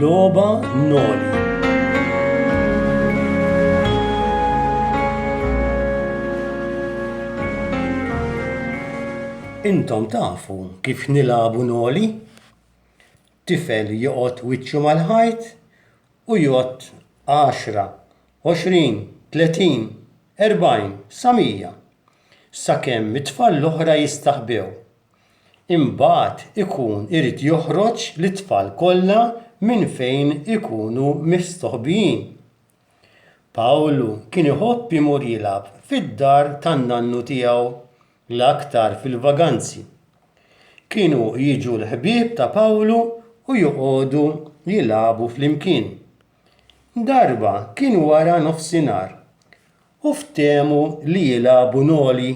Logħba Noli. Intom tafu kif nilagħbu noli? Tifel joqgħod wiċċu mal-ħajt u jgħod 10, 20, 30, 40 sa 100 sakemm it-tfal l-oħra jistaħbew. Imbagħad ikun irid joħroġ lit-tfal kollha minn fejn ikunu mistoħbijin. Pawlu kien iħobb imur jilgħab fid-dar tan-nannu tiegħu l-aktar fil-vaganzi. Kienu jiġu l-ħbieb ta' Pawlu u joqogħdu jilagħbu flimkien. Darba kien wara nofsinhar u ftehmu li jilagħbu noli.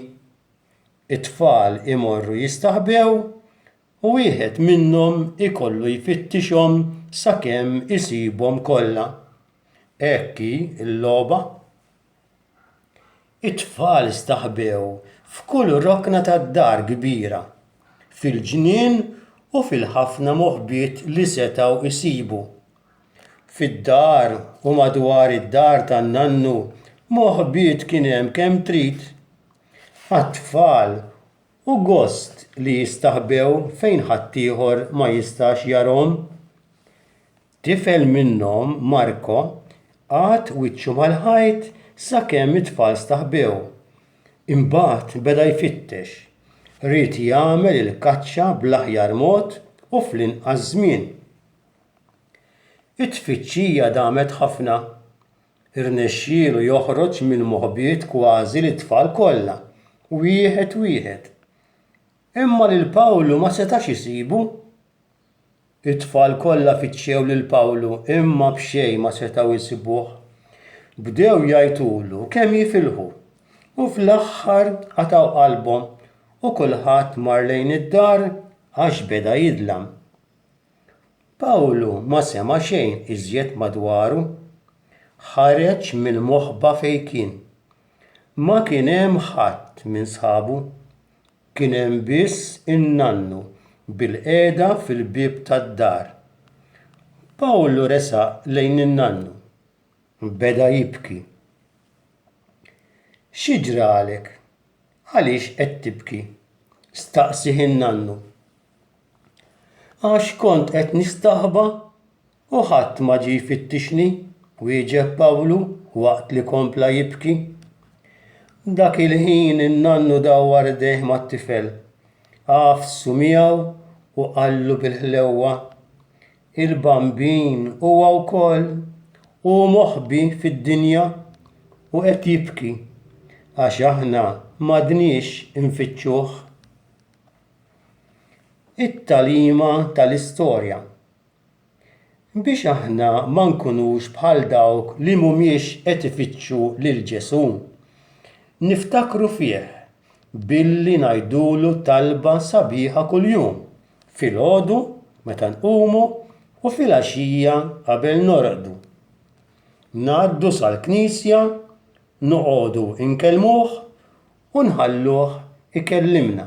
It-tfal imorru jistaħbew u wieħed minnhom ikollu jfittixhom sakemm isibhom kollha. Hekk hi l-logħba. It-tfal staħbew f'kull rokna tad-dar kbira, fil-ġnien u fil-ħafna moħbiet li setgħu isibu. Fid-dar u madwar id-dar tan-nannu moħbiet kien hemm kemm trid. Għat-tfal u gost li jistaħbew fejn ħaddieħor ma jistax jarahom. Tifel minnhom, Marko, għad wiċċu mal-ħajt sakemm it-tfal staħbew. Imbagħad beda jfittex, rid jagħmel il-kaċċa bl-aħjar mod u fl-inqas żmien. It-tfittxija damet ħafna. Irnexxielu joħroġ mill-moħbiet kważi l-tfal kollha, wieħed wieħed. Imma lil Pawlu ma setax isibu. It-tfal kollha fittxew lil Pawlu imma b'xejn ma setgħu jsibuh. Bdew jgħidulu kemm jifilħu u fl-aħħar qataw qalbhom u kulħadd mar lejn id-dar għax beda jidlam. Pawlu ma sema xejn iżjed madwaru. Ħareġ mill-moħba fejn kien. Ma kien hemm ħadd minn sħabu. Kien hemm biss in-nannu bil-qiegħda fil-bieb tad-dar. Pawlu resaq lejn in-nannu. Beda jibki. Xi ġralek? Għaliex qed tibki? Staqsih in-nannu. Għax kont qed nistaħba u ħadd ma ġie jfittixni, wieġeb Pawlu waqt li kompla jibki. Dak il-ħin in-nannu dawwar idejh mat-tifel, għafsu miegħu u qallu bil-ħlewwa: il-bambin huwa wkoll u moħbi fid-dinja u qed jibki għax aħna m'għadniex infittxuh. It-tagħliema tal-istorja. Biex aħna ma nkunux bħal dawk li mhumiex qed ifittxu lil Ġesu, niftakru fih billi ngħidulu talba sabiħa kuljum, filgħodu meta nqumu u filgħaxija qabel norqdu. Ngħaddu sal-Knisja, noqogħdu nkellmuh u nħalluh ikellimna.